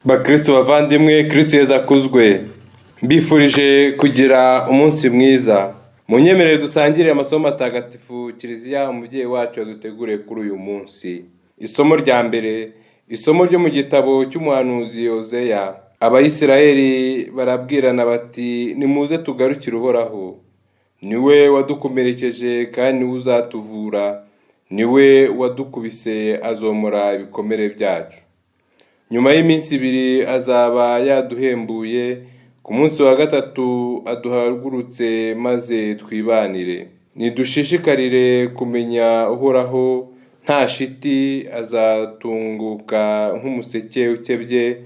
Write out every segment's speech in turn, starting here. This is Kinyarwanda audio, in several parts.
Bakristo bavandimwe, Kristo Yezu akuzwe. Mbifurije kugira umunsi mwiza. Munyemerere dusangire amasomo matagatifu Kiliziya umubyeyi wacu yaduteguriye kuri uyu munsi. Isomo rya mbere, isomo ryo mu gitabo cy'umuhanuzi Hoseya. Abayisiraheli barabwirana bati, nimuze tugarukire Uhoraho. Niwe wadukomerekeje kandi niwe uzatuvura. Niwe wadukubise azomora ibikomere byacu. Nyuma y'iminsi ibiri azaba yaduhembuye, ku munsi wa gatatu aduhagurutse maze twibanire. Nidushishikarire kumenya Uhoraho, nta shiti azatunguka nk'umuseke ukebye,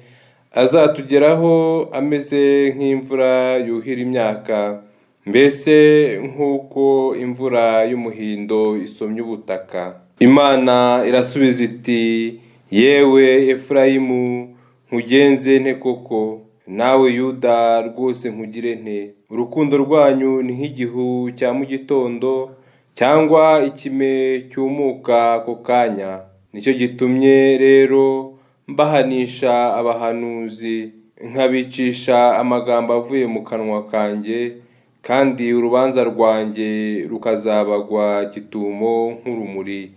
azatugeraho ameze nk'imvura yuhira imyaka, mbese nk'uko imvura y'umuhindo isomye ubutaka. Imana irasubiza iti, yewe Efurayimu, nkugenze nte koko? Nawe Yuda rwose nkugire nte? Urukundo rwanyu ni nk'igihu cya mu gitondo, cyangwa ikime cyumuka ako kanya. Nicyo gitumye rero mbahanisha abahanuzi, nkabicisha amagambo avuye mu kanwa kanjye, kandi urubanza rwanjye rukazabagwa gitumo nk'urumuri,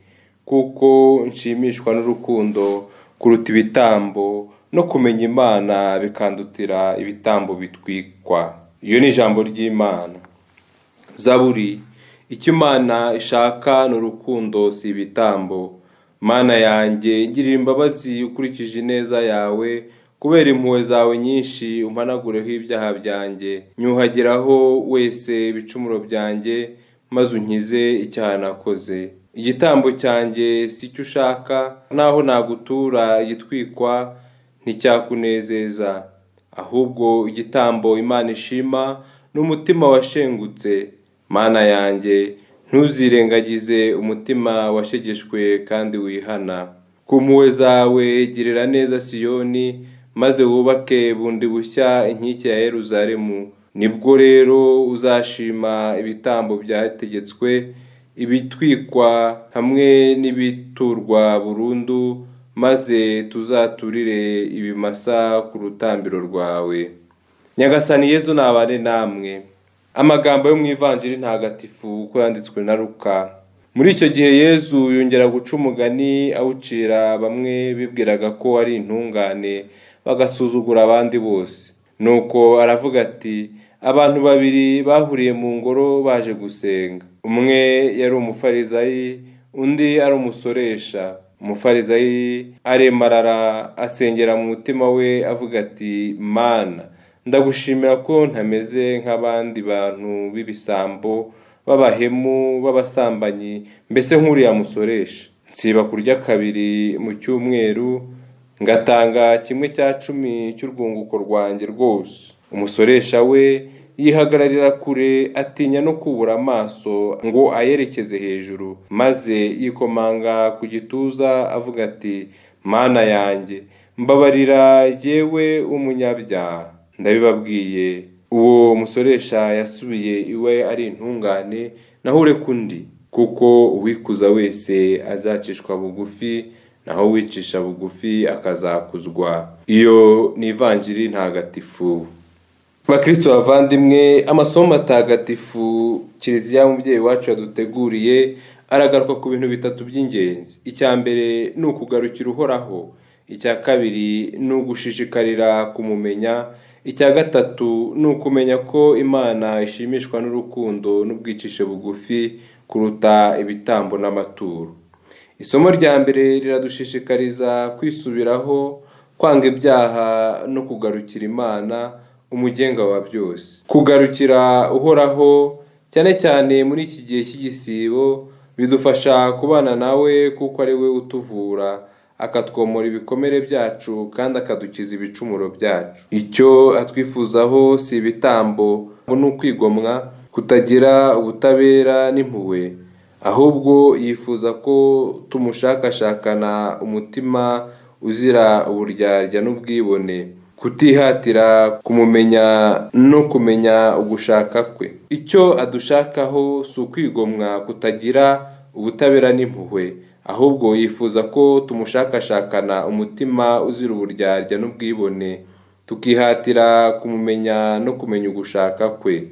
kuko nshimishwa n'urukundo kuruta ibitambo, no kumenya Imana bikandutira ibitambo bitwikwa. Iyo ni ijambo ry'Imana. Zaburi. Icyo Imana ishaka ni urukundo, si ibitambo. Mana yanjye, ngirira imbabazi ukurikije ineza yawe, kubera impuhwe zawe nyinshi umpanagureho ibyaha byanjye. Nyuhagiraho wese ibicumuro byanjye, maze unkize icyaha nakoze. Igitambo cyanjye si cyo ushaka, naho nagutura igitwikwa nticyakunezeza. Ahubwo igitambo Imana ishima ni umutima washengutse. Mana yanjye, ntuzirengagize umutima washegeshwe kandi wihana. Ku mpuhwe zawe girira neza Siyoni, maze wubake bundi bushya inkike ya Yeruzalemu. Nibwo rero uzashima ibitambo byategetswe, ibitwikwa hamwe n'ibiturwa burundu, maze tuzaturire ibimasa ku rutambiro rwawe. Nyagasani Yezu nabane namwe. Amagambo yo mu Ivanjiri ntagatifu uko yanditswe na Luka. Muri icyo gihe Yezu yongera guca umugani awucira bamwe bibwiraga ko ari intungane, bagasuzugura abandi bose. Nuko aravuga ati, abantu babiri bahuriye mu ngoro baje gusenga. Umwe yari umufarizayi, undi ari umusoresha. Umufarizayi aremarara asengera mu mutima we avuga ati, Mana, ndagushimira ko ntameze nk'abandi bantu b'ibisambo, b'abahemu, b'abasambanyi, mbese nk'uriya musoresha. Nsiba kurya kabiri mu cyumweru, ngatanga 1/10 cy'urwunguko rwanjye rwose. Umusoresha we yihagararira kure, atinya no kubura amaso ngo ayerekeze hejuru, maze yikomanga ku gituza avuga ati, Mana yanjye, mbabarira jyewe umunyabyaha. Ndabibabwiye, uwo musoresha yasubiye iwe ari intungane, naho ureka undi, kuko uwikuza wese azacishwa bugufi, naho wicisha bugufi akazakuzwa. Iyo ni Ivanjiri ntagatifu. Bakristo bavandimwe, amasomo matagatifu Kiliziya umubyeyi wacu yaduteguriye aragaruka ku bintu bitatu by'ingenzi. Icya mbere ni ukugarukira Uhoraho. Icya kabiri ni ugushishikarira kumumenya. Icya gatatu ni ukumenya ko Imana ishimishwa n'urukundo n'ubwicishe bugufi kuruta ibitambo n'amaturo. Isomo rya mbere riradushishikariza kwisubiraho, kwanga ibyaha no kugarukira Imana, umugenga wa byose. Kugarukira Uhoraho, cyane cyane muri iki gihe cy'igisibo, bidufasha kubana nawe kuko ari we utuvura, akatwomora ibikomere byacu kandi akadukiza ibicumuro byacu. Icyo atwifuzaho si ibitambo, ni ukwigomwa, kutagira ubutabera n'impuhwe, ahubwo yifuza ko tumushakashakana umutima uzira uburyarya n'ubwibone, kutihatira kumumenya no kumenya ugushaka kwe. Icyo adushakaho si ukwigomwa, kutagira ubutabera n'impuhwe, ahubwo yifuza ko tumushakashakana umutima uzira uburyarya n'ubwibone, tukihatira kumumenya no kumenya ugushaka kwe.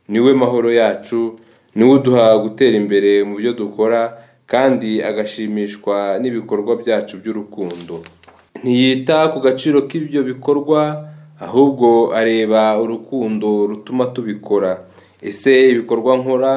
Niwe mahoro yacu, niwe uduha gutera imbere mu byo dukora kandi agashimishwa n'ibikorwa byacu by'urukundo. Ntiyita ku gaciro k'ibyo bikorwa, ahubwo areba urukundo rutuma tubikora. Ese ibikorwa nkora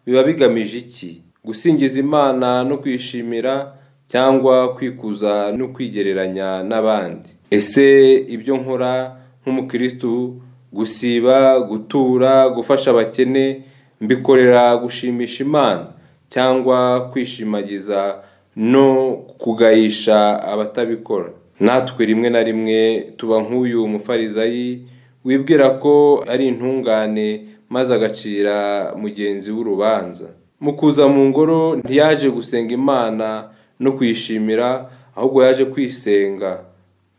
biba bigamije iki? Gusingiza Imana no kwishimira, cyangwa kwikuza no kwigereranya n'abandi? Ese ibyo nkora nk'umukristu, gusiba, gutura, gufasha abakene, mbikorera gushimisha Imana cyangwa kwishimagiza no kugayisha abatabikora? Natwe rimwe na rimwe tuba nk'uyu mufarizayi wibwira ko ari intungane maze agacira mugenzi w'urubanza. Mu kuza mu ngoro ntiyaje gusenga Imana no kuyishimira, ahubwo yaje kwisenga,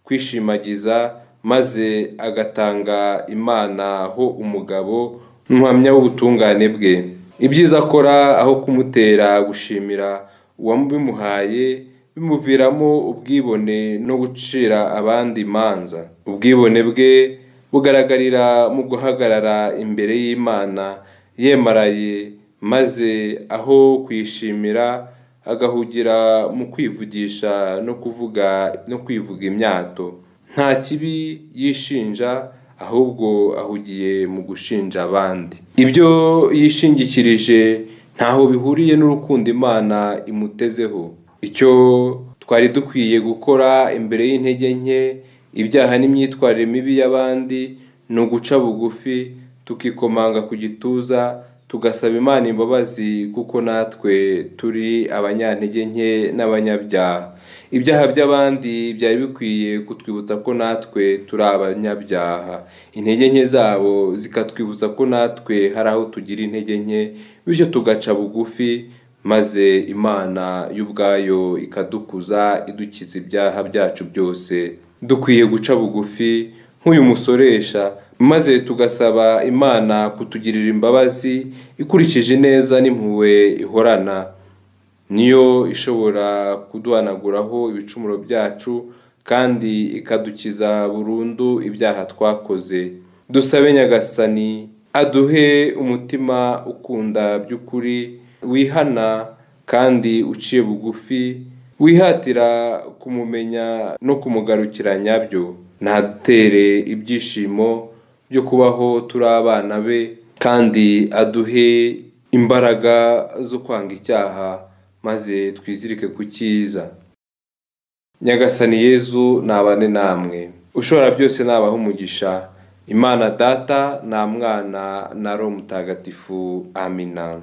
kwishimagiza, maze agatanga Imana ho umugabo n'umuhamya w'ubutungane bwe. Ibyiza akora aho kumutera gushimira uwabimuhaye, bimuviramo ubwibone no gucira abandi imanza. Ubwibone bwe bugaragarira mu guhagarara imbere y'Imana yemaraye, maze aho kuyishimira agahugira mu kwivugisha no kwivuga imyato. Nta kibi yishinja, ahubwo ahugiye mu gushinja abandi. Ibyo yishingikirije ntaho bihuriye n'urukundo Imana imutezeho. Icyo twari dukwiye gukora imbere y'intege nke, ibyaha n'imyitwarire mibi y'abandi, ni uguca bugufi, tukikomanga ku gituza, tugasaba Imana imbabazi, kuko natwe turi abanyantege nke n'abanyabyaha. Ibyaha by'abandi byari bikwiye kutwibutsa ko natwe turi abanyabyaha. Intege nke zabo zikatwibutsa ko natwe hari aho tugira intege nke, bityo tugaca bugufi, maze Imana y'ubwayo ikadukuza, idukiza ibyaha byacu byose. Dukwiye guca bugufi nk'uyu musoresha, maze tugasaba Imana kutugirira imbabazi ikurikije neza n'impuhwe ihorana. Niyo ishobora kuduhanaguraho ibicumuro byacu kandi ikadukiza burundu ibyaha twakoze. Dusabe Nyagasani aduhe umutima ukunda by'ukuri, wihana kandi uciye bugufi, wihatira kumumenya no kumugarukira nyabyo. Nadutere ibyishimo byo kubaho turi abana be, kandi aduhe imbaraga zo kwanga icyaha, maze twizirike ku cyiza. Nyagasani Yezu nabane namwe. Ushobora byose nabaha umugisha. Imana Data na Mwana na Roho Mutagatifu. Amina.